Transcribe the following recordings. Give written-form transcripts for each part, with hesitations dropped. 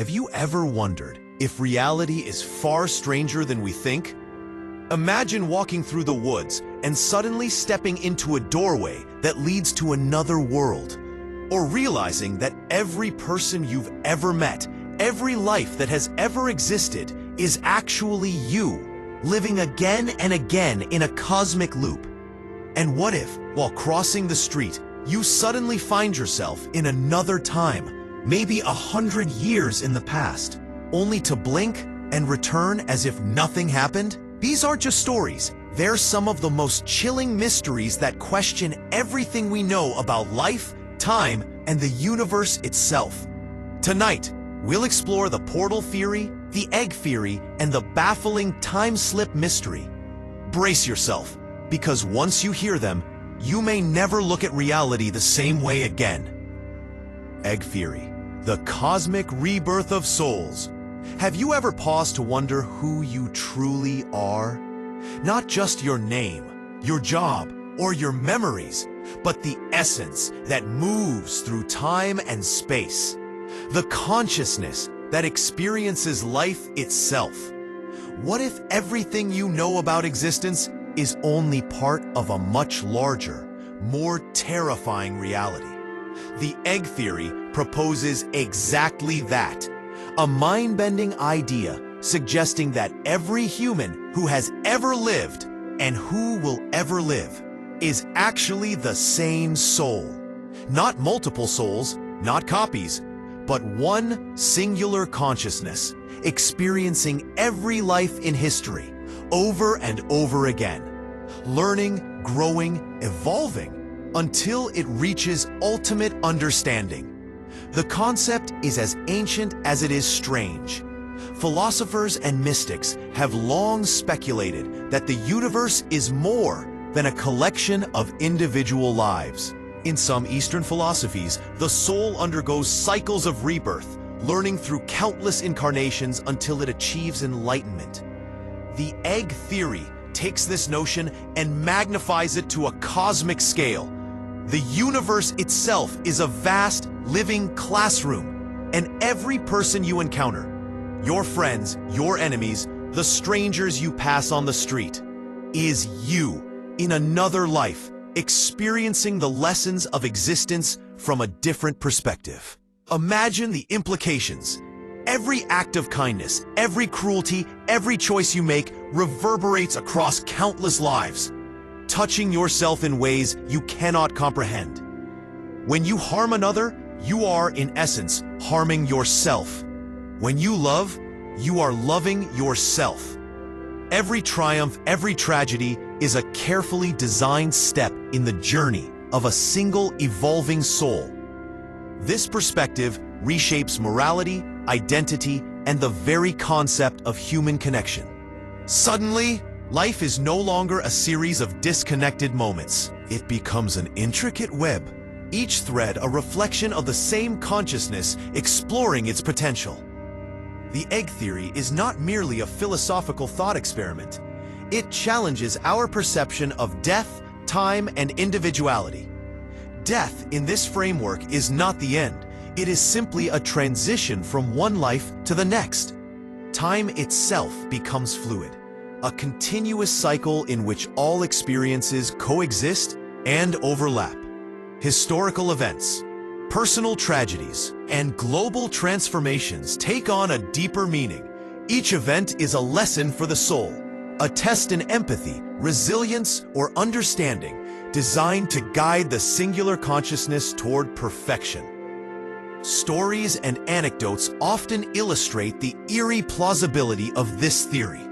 Have you ever wondered if reality is far stranger than we think? Imagine walking through the woods and suddenly stepping into a doorway that leads to another world. Or realizing that every person you've ever met, every life that has ever existed, is actually you, living again and again in a cosmic loop. And what if, while crossing the street, you suddenly find yourself in another time, maybe 100 years in the past, only to blink and return as if nothing happened? These aren't just stories. They're some of the most chilling mysteries that question everything we know about life, time, and the universe itself. Tonight, we'll explore the portal theory, the egg theory, and the baffling time slip mystery. Brace yourself, because once you hear them, you may never look at reality the same way again. Egg theory, the cosmic rebirth of souls. Have you ever paused to wonder who you truly are? Not just your name, your job, or your memories, but the essence that moves through time and space. The consciousness that experiences life itself. What if everything you know about existence is only part of a much larger, more terrifying reality? The egg theory proposes exactly that. A mind-bending idea suggesting that every human who has ever lived and who will ever live is actually the same soul. Not multiple souls, not copies, but one singular consciousness, experiencing every life in history, over and over again, learning, growing, evolving, until it reaches ultimate understanding. The concept is as ancient as it is strange. Philosophers and mystics have long speculated that the universe is more than a collection of individual lives. In some Eastern philosophies, the soul undergoes cycles of rebirth, learning through countless incarnations until it achieves enlightenment. The egg theory takes this notion and magnifies it to a cosmic scale. The universe itself is a vast, living classroom, and every person you encounter, your friends, your enemies, the strangers you pass on the street, is you in another life, experiencing the lessons of existence from a different perspective. Imagine the implications. Every act of kindness, every cruelty, every choice you make reverberates across countless lives, touching yourself in ways you cannot comprehend. When you harm another, you are, in essence, harming yourself. When you love, you are loving yourself. Every triumph, every tragedy is a carefully designed step in the journey of a single evolving soul. This perspective reshapes morality, identity, and the very concept of human connection. Suddenly, life is no longer a series of disconnected moments. It becomes an intricate web, each thread a reflection of the same consciousness exploring its potential. The egg theory is not merely a philosophical thought experiment. It challenges our perception of death, time, and individuality. Death in this framework is not the end. It is simply a transition from one life to the next. Time itself becomes fluid, a continuous cycle in which all experiences coexist and overlap. Historical events, personal tragedies, and global transformations take on a deeper meaning. Each event is a lesson for the soul, a test in empathy, resilience, or understanding, designed to guide the singular consciousness toward perfection. Stories and anecdotes often illustrate the eerie plausibility of this theory.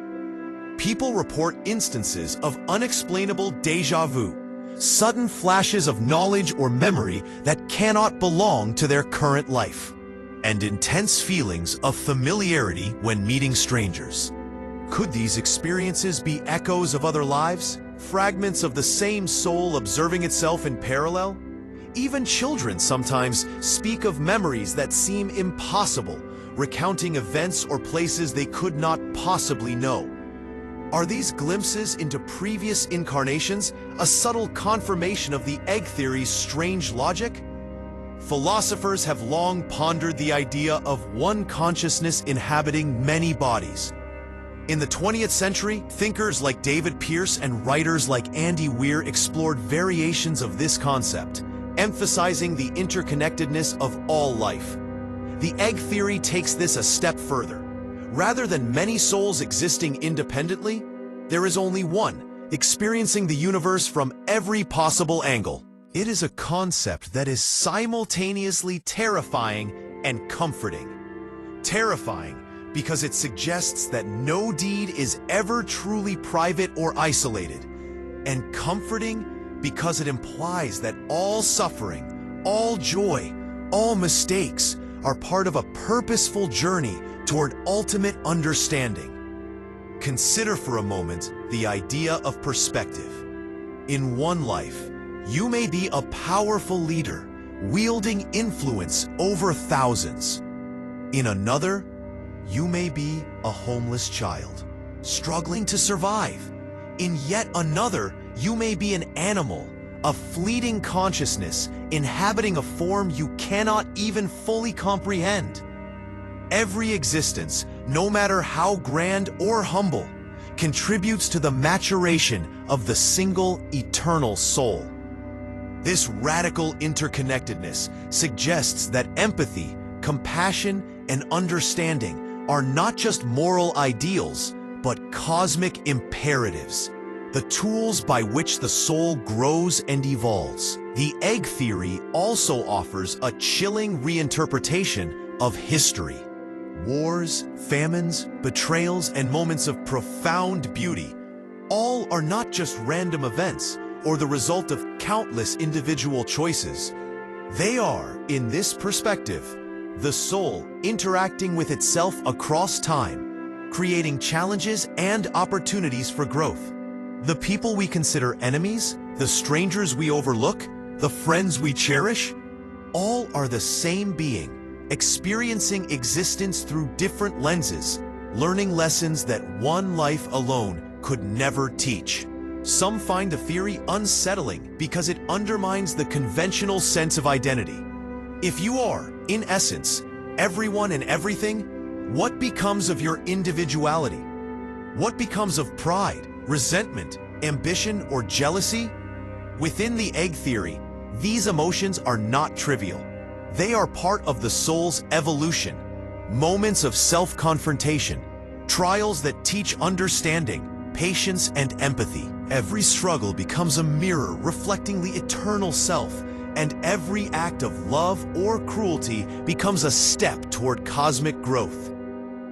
People report instances of unexplainable déjà vu, sudden flashes of knowledge or memory that cannot belong to their current life, and intense feelings of familiarity when meeting strangers. Could these experiences be echoes of other lives, fragments of the same soul observing itself in parallel? Even children sometimes speak of memories that seem impossible, recounting events or places they could not possibly know. Are these glimpses into previous incarnations a subtle confirmation of the egg theory's strange logic? Philosophers have long pondered the idea of one consciousness inhabiting many bodies. In the 20th century, thinkers like David Pearce and writers like Andy Weir explored variations of this concept, emphasizing the interconnectedness of all life. The egg theory takes this a step further. Rather than many souls existing independently, there is only one, experiencing the universe from every possible angle. It is a concept that is simultaneously terrifying and comforting. Terrifying because it suggests that no deed is ever truly private or isolated, and comforting because it implies that all suffering, all joy, all mistakes are part of a purposeful journey toward ultimate understanding. Consider for a moment the idea of perspective. In one life, you may be a powerful leader, wielding influence over thousands. In another, you may be a homeless child, struggling to survive. In yet another, you may be an animal, a fleeting consciousness inhabiting a form you cannot even fully comprehend. Every existence, no matter how grand or humble, contributes to the maturation of the single eternal soul. This radical interconnectedness suggests that empathy, compassion, and understanding are not just moral ideals, but cosmic imperatives, the tools by which the soul grows and evolves. The egg theory also offers a chilling reinterpretation of history. Wars, famines, betrayals, and moments of profound beauty, all are not just random events or the result of countless individual choices. They are, in this perspective, the soul interacting with itself across time, creating challenges and opportunities for growth. The people we consider enemies, the strangers we overlook, the friends we cherish, all are the same being, experiencing existence through different lenses, learning lessons that one life alone could never teach. Some find the theory unsettling because it undermines the conventional sense of identity. If you are, in essence, everyone and everything, what becomes of your individuality? What becomes of pride, resentment, ambition, or jealousy? Within the egg theory, these emotions are not trivial. They are part of the soul's evolution, moments of self-confrontation, trials that teach understanding, patience, and empathy. Every struggle becomes a mirror reflecting the eternal self, and every act of love or cruelty becomes a step toward cosmic growth.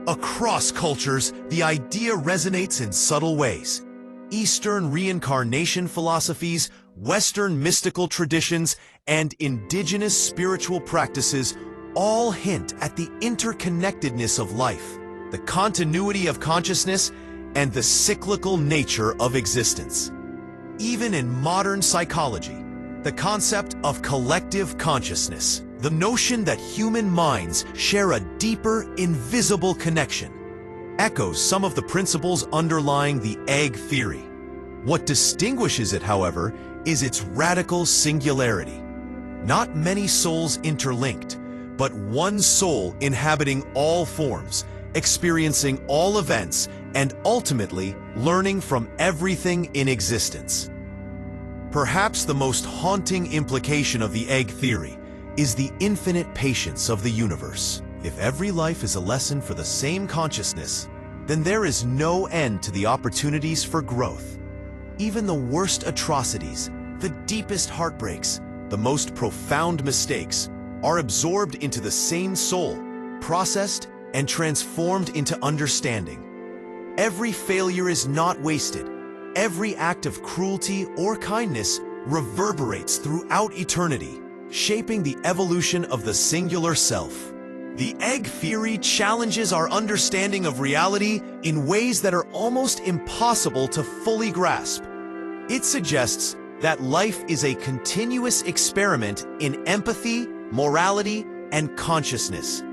Across cultures, the idea resonates in subtle ways. Eastern reincarnation philosophies, Western mystical traditions, and indigenous spiritual practices all hint at the interconnectedness of life, the continuity of consciousness, and the cyclical nature of existence. Even in modern psychology, the concept of collective consciousness, the notion that human minds share a deeper, invisible connection, echoes some of the principles underlying the egg theory. What distinguishes it, however, is its radical singularity. Not many souls interlinked, but one soul inhabiting all forms, experiencing all events, and ultimately learning from everything in existence. Perhaps the most haunting implication of the egg theory is the infinite patience of the universe. If every life is a lesson for the same consciousness, then there is no end to the opportunities for growth. Even the worst atrocities, the deepest heartbreaks, the most profound mistakes are absorbed into the same soul, processed and transformed into understanding. Every failure is not wasted. Every act of cruelty or kindness reverberates throughout eternity, shaping the evolution of the singular self. The egg theory challenges our understanding of reality in ways that are almost impossible to fully grasp. It suggests that life is a continuous experiment in empathy, morality, and consciousness.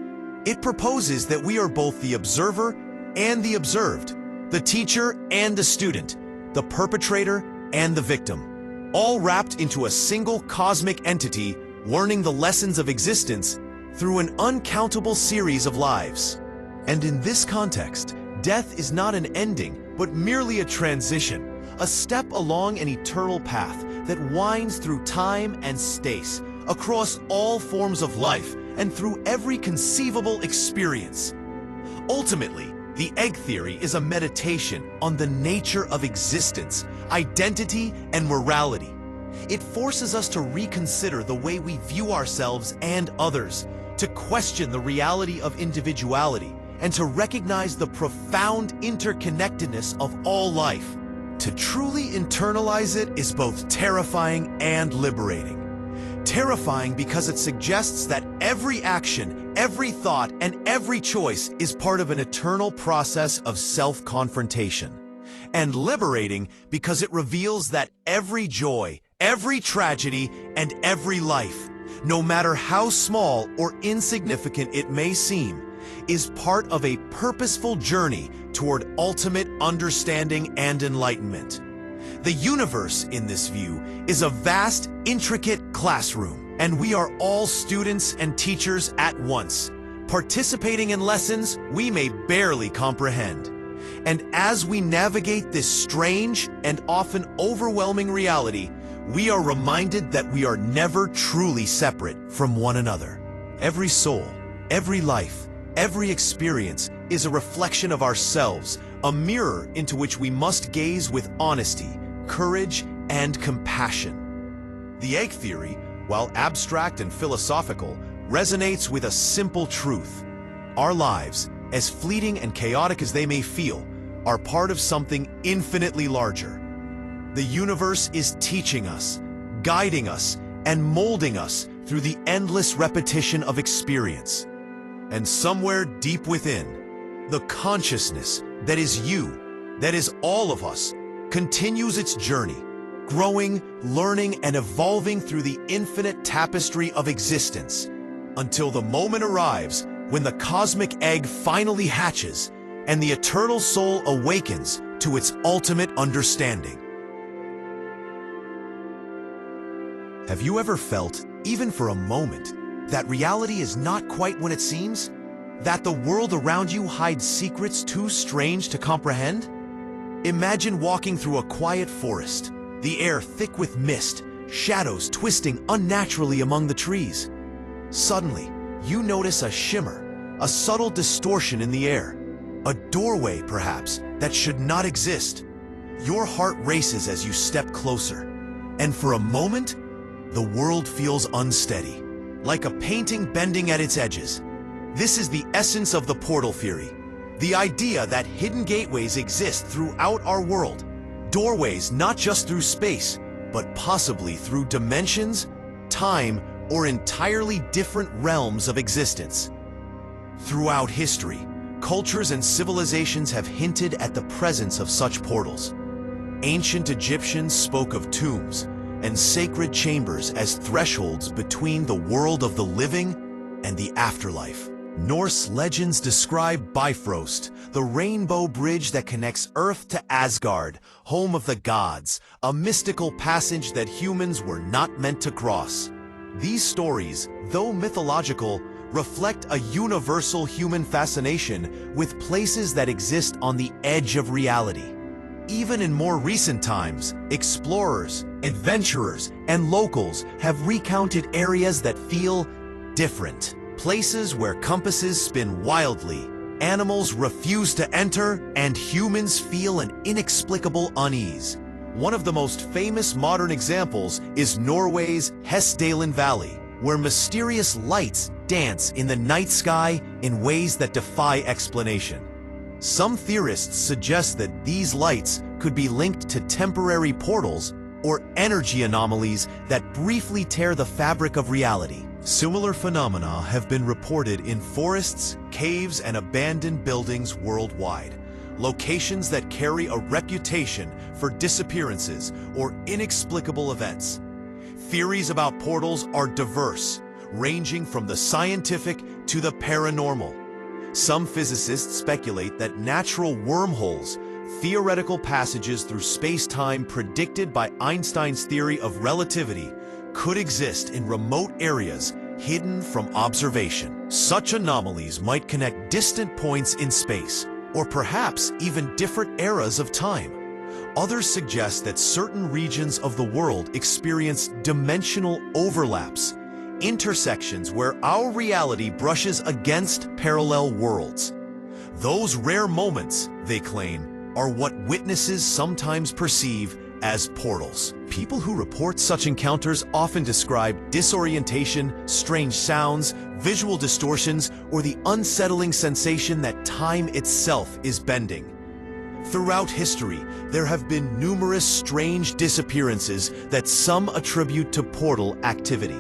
It proposes that we are both the observer and the observed, the teacher and the student, the perpetrator and the victim, all wrapped into a single cosmic entity learning the lessons of existence through an uncountable series of lives. And in this context, death is not an ending, but merely a transition, a step along an eternal path that winds through time and space, across all forms of life, and through every conceivable experience. Ultimately, the egg theory is a meditation on the nature of existence, identity, and morality. It forces us to reconsider the way we view ourselves and others, to question the reality of individuality, and to recognize the profound interconnectedness of all life. To truly internalize it is both terrifying and liberating. Terrifying because it suggests that every action, every thought, and every choice is part of an eternal process of self-confrontation. And liberating because it reveals that every joy, every tragedy, and every life, no matter how small or insignificant it may seem, is part of a purposeful journey toward ultimate understanding and enlightenment. The universe, in this view, is a vast, intricate classroom, and we are all students and teachers at once, participating in lessons we may barely comprehend. And as we navigate this strange and often overwhelming reality, we are reminded that we are never truly separate from one another. Every soul, every life, every experience is a reflection of ourselves, a mirror into which we must gaze with honesty, courage, and compassion. The egg theory, while abstract and philosophical, resonates with a simple truth. Our lives, as fleeting and chaotic as they may feel, are part of something infinitely larger. The universe is teaching us, guiding us, and molding us through the endless repetition of experience. And somewhere deep within, the consciousness that is you, that is all of us, continues its journey, growing, learning, and evolving through the infinite tapestry of existence, until the moment arrives when the cosmic egg finally hatches and the eternal soul awakens to its ultimate understanding. Have you ever felt, even for a moment, that reality is not quite what it seems? That the world around you hides secrets too strange to comprehend? Imagine walking through a quiet forest, the air thick with mist, shadows twisting unnaturally among the trees. Suddenly, you notice a shimmer, a subtle distortion in the air, a doorway, perhaps, that should not exist. Your heart races as you step closer, and for a moment, the world feels unsteady, like a painting bending at its edges. This is the essence of the portal theory, the idea that hidden gateways exist throughout our world, doorways not just through space, but possibly through dimensions, time, or entirely different realms of existence. Throughout history, cultures and civilizations have hinted at the presence of such portals. Ancient Egyptians spoke of tombs and sacred chambers as thresholds between the world of the living and the afterlife. Norse legends describe Bifrost, the rainbow bridge that connects Earth to Asgard, home of the gods, a mystical passage that humans were not meant to cross. These stories, though mythological, reflect a universal human fascination with places that exist on the edge of reality. Even in more recent times, explorers, adventurers, and locals have recounted areas that feel different. Places where compasses spin wildly, animals refuse to enter, and humans feel an inexplicable unease. One of the most famous modern examples is Norway's Hesdalen Valley, where mysterious lights dance in the night sky in ways that defy explanation. Some theorists suggest that these lights could be linked to temporary portals or energy anomalies that briefly tear the fabric of reality. Similar phenomena have been reported in forests, caves, and abandoned buildings worldwide, locations that carry a reputation for disappearances or inexplicable events. Theories about portals are diverse, ranging from the scientific to the paranormal. Some physicists speculate that natural wormholes, theoretical passages through space-time predicted by Einstein's theory of relativity, could exist in remote areas hidden from observation. Such anomalies might connect distant points in space, or perhaps even different eras of time. Others suggest that certain regions of the world experience dimensional overlaps, intersections where our reality brushes against parallel worlds. Those rare moments, they claim, are what witnesses sometimes perceive as portals. People who report such encounters often describe disorientation, strange sounds, visual distortions, or the unsettling sensation that time itself is bending. Throughout history, there have been numerous strange disappearances that some attribute to portal activity.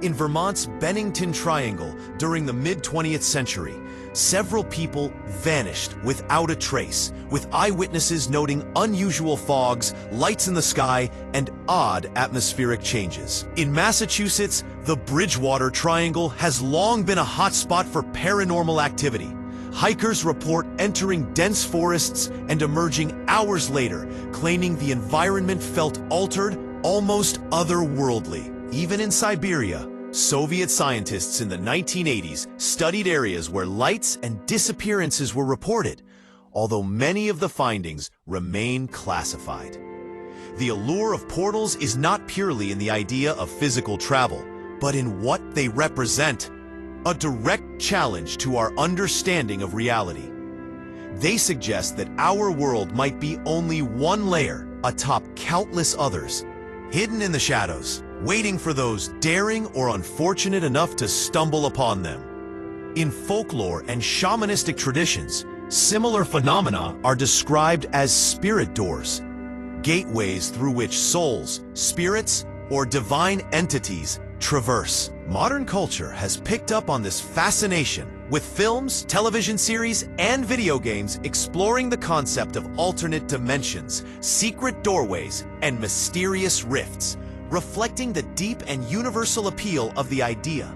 In Vermont's Bennington Triangle during the mid-20th century, several people vanished without a trace, with eyewitnesses noting unusual fogs, lights in the sky, and odd atmospheric changes. In Massachusetts, the Bridgewater Triangle has long been a hotspot for paranormal activity. Hikers report entering dense forests and emerging hours later, claiming the environment felt altered, almost otherworldly. Even in Siberia, Soviet scientists in the 1980s studied areas where lights and disappearances were reported, although many of the findings remain classified. The allure of portals is not purely in the idea of physical travel, but in what they represent. A direct challenge to our understanding of reality. They suggest that our world might be only one layer atop countless others, hidden in the shadows, waiting for those daring or unfortunate enough to stumble upon them. In folklore and shamanistic traditions, similar phenomena are described as spirit doors, gateways through which souls, spirits, or divine entities traverse. Modern culture has picked up on this fascination, with films, television series, and video games exploring the concept of alternate dimensions, secret doorways, and mysterious rifts, reflecting the deep and universal appeal of the idea.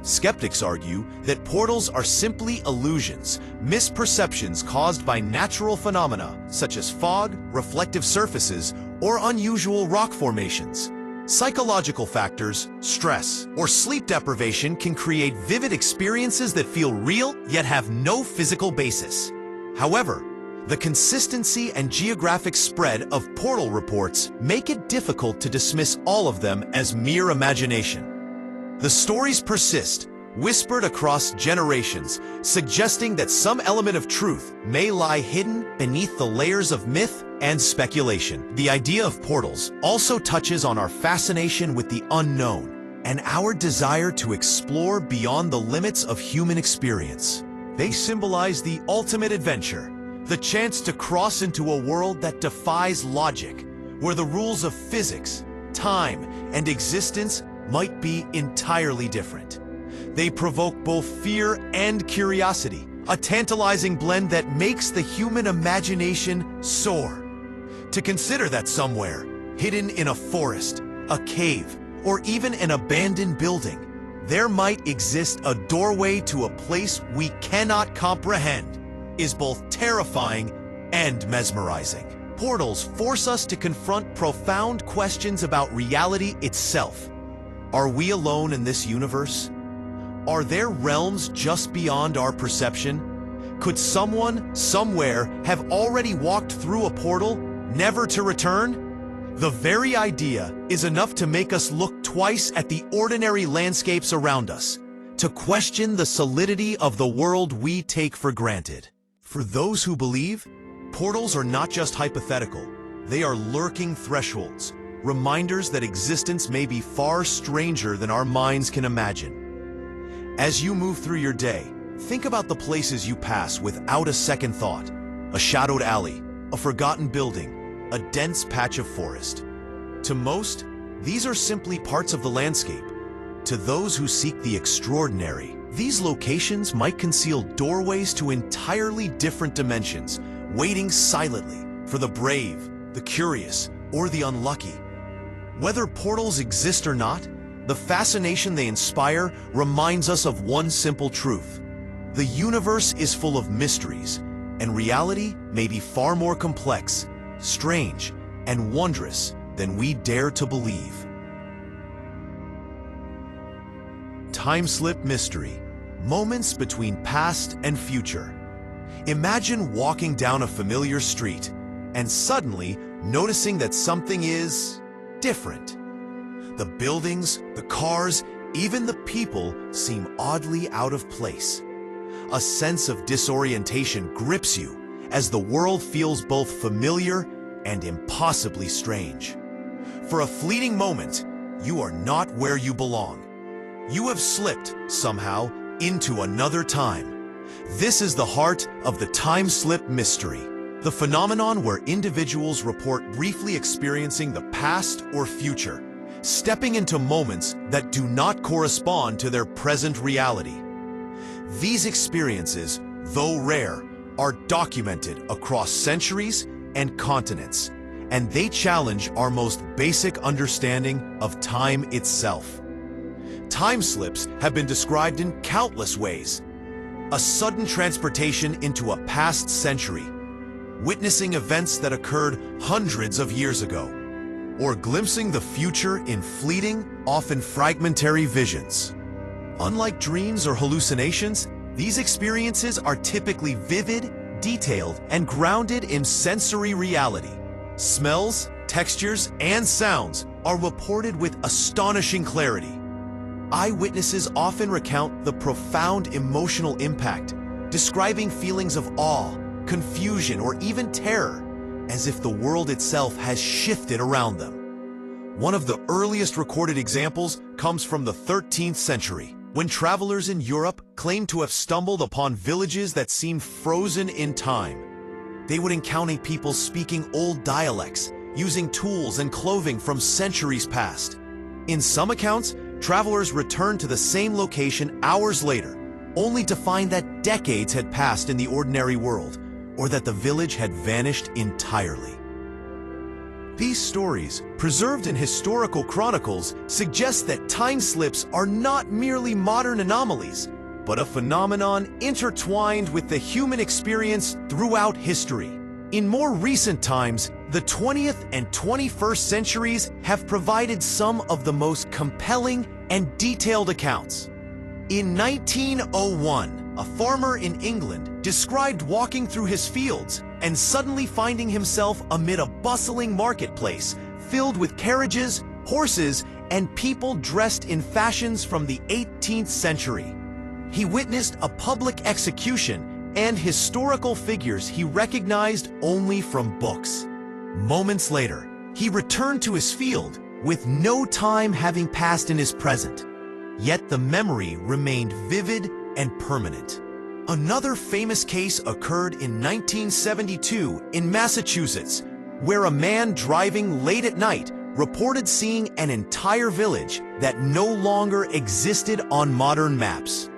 Skeptics argue that portals are simply illusions, misperceptions caused by natural phenomena such as fog, reflective surfaces, or unusual rock formations. Psychological factors, stress, or sleep deprivation can create vivid experiences that feel real yet have no physical basis. However, the consistency and geographic spread of portal reports make it difficult to dismiss all of them as mere imagination. The stories persist, whispered across generations, suggesting that some element of truth may lie hidden beneath the layers of myth and speculation. The idea of portals also touches on our fascination with the unknown and our desire to explore beyond the limits of human experience. They symbolize the ultimate adventure, the chance to cross into a world that defies logic, where the rules of physics, time, and existence might be entirely different. They provoke both fear and curiosity, a tantalizing blend that makes the human imagination soar. To consider that somewhere, hidden in a forest, a cave, or even an abandoned building, there might exist a doorway to a place we cannot comprehend, is both terrifying and mesmerizing. Portals force us to confront profound questions about reality itself. Are we alone in this universe? Are there realms just beyond our perception? Could someone, somewhere, have already walked through a portal, never to return? The very idea is enough to make us look twice at the ordinary landscapes around us, to question the solidity of the world we take for granted. For those who believe, portals are not just hypothetical. They are lurking thresholds, reminders that existence may be far stranger than our minds can imagine. As you move through your day, think about the places you pass without a second thought. A shadowed alley, a forgotten building, a dense patch of forest. To most, these are simply parts of the landscape. To those who seek the extraordinary, these locations might conceal doorways to entirely different dimensions, waiting silently for the brave, the curious, or the unlucky. Whether portals exist or not, the fascination they inspire reminds us of one simple truth. The universe is full of mysteries, and reality may be far more complex, strange, and wondrous than we dare to believe. time slip mystery, moments between past and future. Imagine walking down a familiar street and suddenly noticing that something is different. The buildings, the cars, even the people seem oddly out of place. A sense of disorientation grips you as the world feels both familiar and impossibly strange. For a fleeting moment, you are not where you belong. You have slipped, somehow, into another time. This is the heart of the time slip mystery, the phenomenon where individuals report briefly experiencing the past or future, stepping into moments that do not correspond to their present reality. These experiences, though rare, are documented across centuries and continents, and they challenge our most basic understanding of time itself. Time slips have been described in countless ways. A sudden transportation into a past century, witnessing events that occurred hundreds of years ago, or glimpsing the future in fleeting, often fragmentary visions. Unlike dreams or hallucinations, these experiences are typically vivid, detailed, and grounded in sensory reality. Smells, textures, and sounds are reported with astonishing clarity. Eyewitnesses often recount the profound emotional impact, describing feelings of awe, confusion, or even terror, as if the world itself has shifted around them. One of the earliest recorded examples comes from the 13th century, when travelers in Europe claimed to have stumbled upon villages that seemed frozen in time. They would encounter people speaking old dialects, using tools and clothing from centuries past. In some accounts, travelers returned to the same location hours later, only to find that decades had passed in the ordinary world, or that the village had vanished entirely. These stories, preserved in historical chronicles, suggest that time slips are not merely modern anomalies, but a phenomenon intertwined with the human experience throughout history. In more recent times, the 20th and 21st centuries have provided some of the most compelling and detailed accounts. In 1901, a farmer in England described walking through his fields and suddenly finding himself amid a bustling marketplace filled with carriages, horses, and people dressed in fashions from the 18th century. He witnessed a public execution and historical figures he recognized only from books. Moments later, he returned to his field with no time having passed in his present. Yet the memory remained vivid and permanent. Another famous case occurred in 1972 in Massachusetts, where a man driving late at night reported seeing an entire village that no longer existed on modern maps.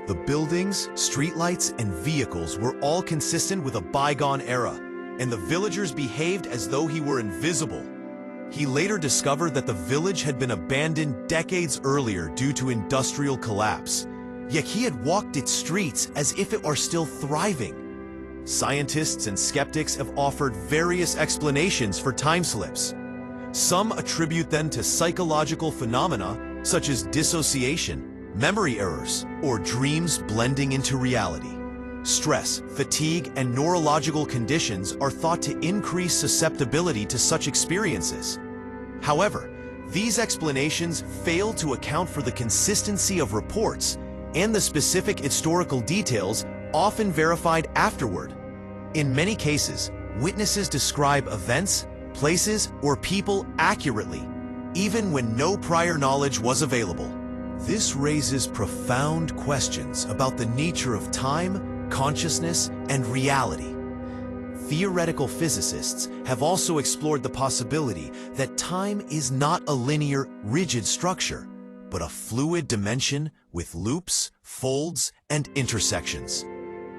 The buildings, streetlights, and vehicles were all consistent with a bygone era, and the villagers behaved as though he were invisible. He later discovered that the village had been abandoned decades earlier due to industrial collapse, yet he had walked its streets as if it were still thriving. Scientists and skeptics have offered various explanations for time slips. Some attribute them to psychological phenomena such as dissociation, memory errors, or dreams blending into reality. Stress, fatigue, and neurological conditions are thought to increase susceptibility to such experiences. However, these explanations fail to account for the consistency of reports and the specific historical details often verified afterward. In many cases, witnesses describe events, places, or people accurately, even when no prior knowledge was available. This raises profound questions about the nature of time, consciousness, and reality. Theoretical physicists have also explored the possibility that time is not a linear, rigid structure, but a fluid dimension with loops, folds, and intersections.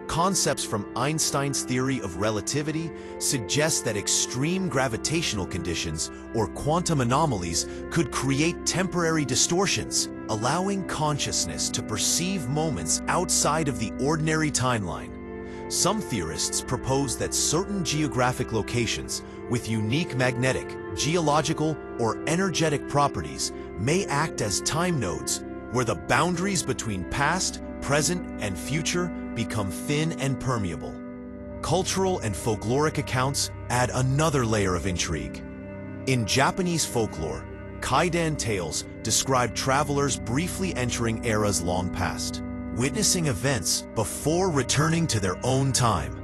Concepts from Einstein's theory of relativity suggest that extreme gravitational conditions or quantum anomalies could create temporary distortions, allowing consciousness to perceive moments outside of the ordinary timeline. Some theorists propose that certain geographic locations with unique magnetic, geological, or energetic properties may act as time nodes, where the boundaries between past, present, and future become thin and permeable. Cultural and folkloric accounts add another layer of intrigue. In Japanese folklore, kaidan tales describe travelers briefly entering eras long past, witnessing events before returning to their own time.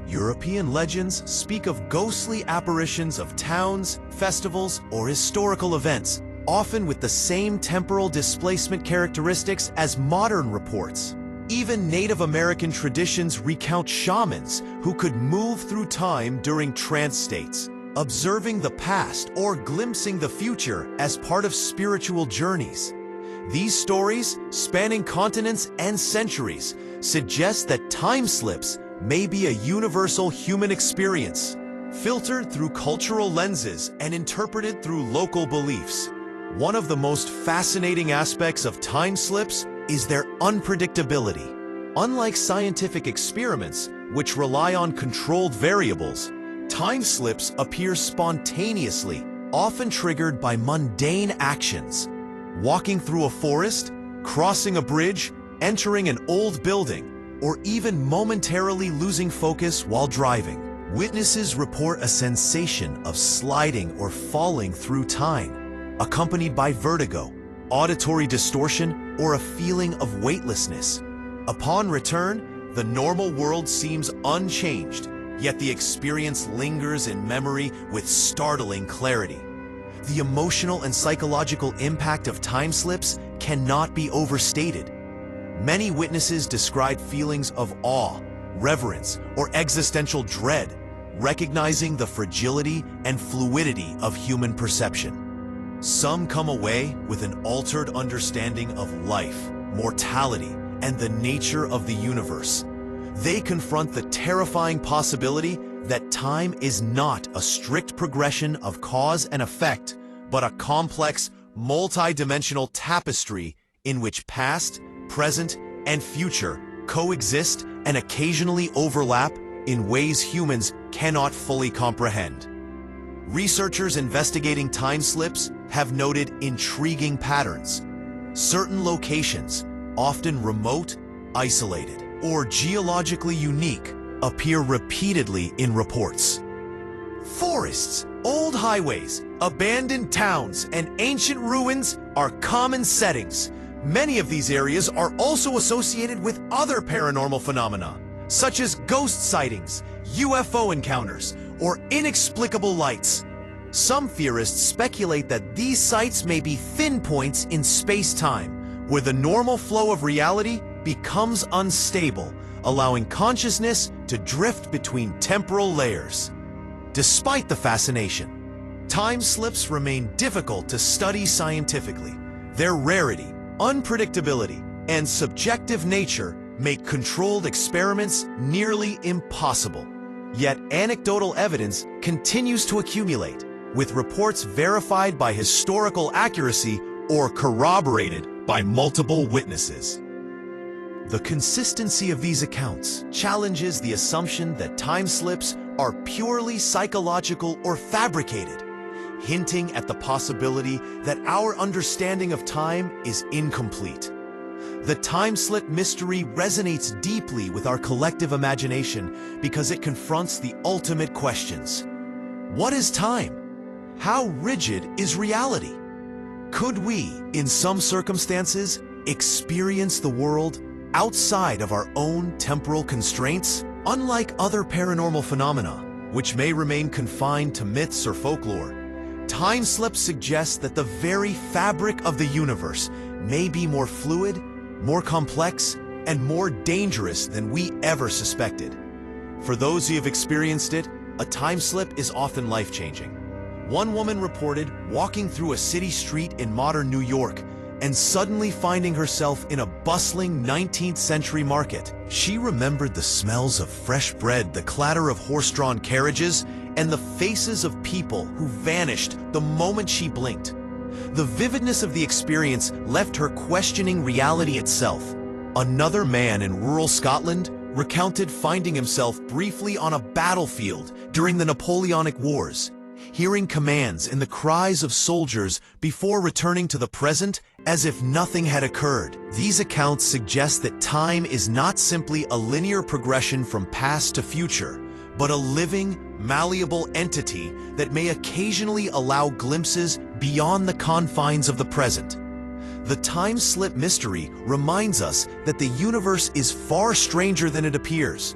European legends speak of ghostly apparitions of towns, festivals, or historical events, often with the same temporal displacement characteristics as modern reports. Even Native American traditions recount shamans who could move through time during trance states, observing the past or glimpsing the future as part of spiritual journeys. These stories, spanning continents and centuries, suggest that time slips may be a universal human experience, filtered through cultural lenses and interpreted through local beliefs. One of the most fascinating aspects of time slips is their unpredictability. Unlike scientific experiments, which rely on controlled variables, time slips appear spontaneously, often triggered by mundane actions. Walking through a forest, crossing a bridge, entering an old building, or even momentarily losing focus while driving. Witnesses report a sensation of sliding or falling through time, accompanied by vertigo, auditory distortion, or a feeling of weightlessness. Upon return, the normal world seems unchanged, yet the experience lingers in memory with startling clarity. The emotional and psychological impact of time slips cannot be overstated. Many witnesses describe feelings of awe, reverence, or existential dread, recognizing the fragility and fluidity of human perception. Some come away with an altered understanding of life, mortality, and the nature of the universe. They confront the terrifying possibility that time is not a strict progression of cause and effect, but a complex, multi-dimensional tapestry in which past, present, and future coexist and occasionally overlap in ways humans cannot fully comprehend. Researchers investigating time slips have noted intriguing patterns. Certain locations, often remote, isolated, or geologically unique, appear repeatedly in reports. Forests, old highways, abandoned towns, and ancient ruins are common settings. Many of these areas are also associated with other paranormal phenomena, such as ghost sightings, UFO encounters, or inexplicable lights. Some theorists speculate that these sites may be thin points in space-time, where the normal flow of reality becomes unstable, allowing consciousness to drift between temporal layers. Despite the fascination, time slips remain difficult to study scientifically. Their rarity, unpredictability, and subjective nature make controlled experiments nearly impossible. Yet anecdotal evidence continues to accumulate, with reports verified by historical accuracy or corroborated by multiple witnesses. The consistency of these accounts challenges the assumption that time slips are purely psychological or fabricated, hinting at the possibility that our understanding of time is incomplete. The time slip mystery resonates deeply with our collective imagination because it confronts the ultimate questions. What is time? How rigid is reality? Could we, in some circumstances, experience the world outside of our own temporal constraints? Unlike other paranormal phenomena, which may remain confined to myths or folklore, time slips suggest that the very fabric of the universe may be more fluid, more complex, and more dangerous than we ever suspected. For those who have experienced it, a time slip is often life-changing. One woman reported walking through a city street in modern New York and suddenly finding herself in a bustling 19th century market. She remembered the smells of fresh bread, the clatter of horse-drawn carriages, and the faces of people who vanished the moment she blinked. The vividness of the experience left her questioning reality itself. Another man in rural Scotland recounted finding himself briefly on a battlefield during the Napoleonic Wars, hearing commands and the cries of soldiers before returning to the present as if nothing had occurred. These accounts suggest that time is not simply a linear progression from past to future, but a living, malleable entity that may occasionally allow glimpses beyond the confines of the present. The time slip mystery reminds us that the universe is far stranger than it appears,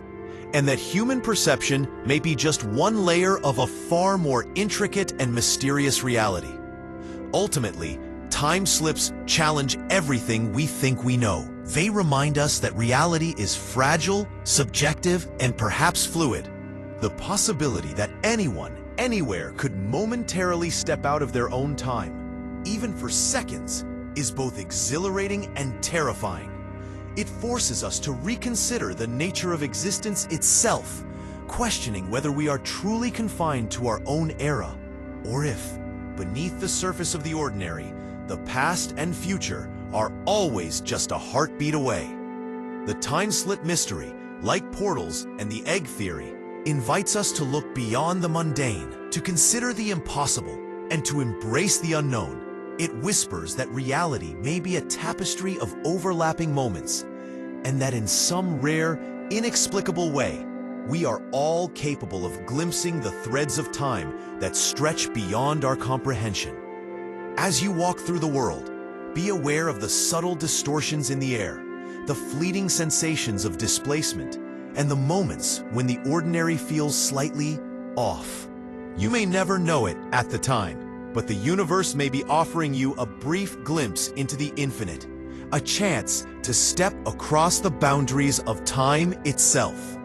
and that human perception may be just one layer of a far more intricate and mysterious reality. Ultimately, time slips challenge everything we think we know. They remind us that reality is fragile, subjective, and perhaps fluid. The possibility that anyone, anywhere, could momentarily step out of their own time, even for seconds, is both exhilarating and terrifying. It forces us to reconsider the nature of existence itself, questioning whether we are truly confined to our own era, or if, beneath the surface of the ordinary, the past and future are always just a heartbeat away. The time slip mystery, like portals and the egg theory, invites us to look beyond the mundane, to consider the impossible, and to embrace the unknown. It whispers that reality may be a tapestry of overlapping moments, and that in some rare, inexplicable way, we are all capable of glimpsing the threads of time that stretch beyond our comprehension. As you walk through the world, be aware of the subtle distortions in the air, the fleeting sensations of displacement, and the moments when the ordinary feels slightly off. You may never know it at the time, but the universe may be offering you a brief glimpse into the infinite, a chance to step across the boundaries of time itself.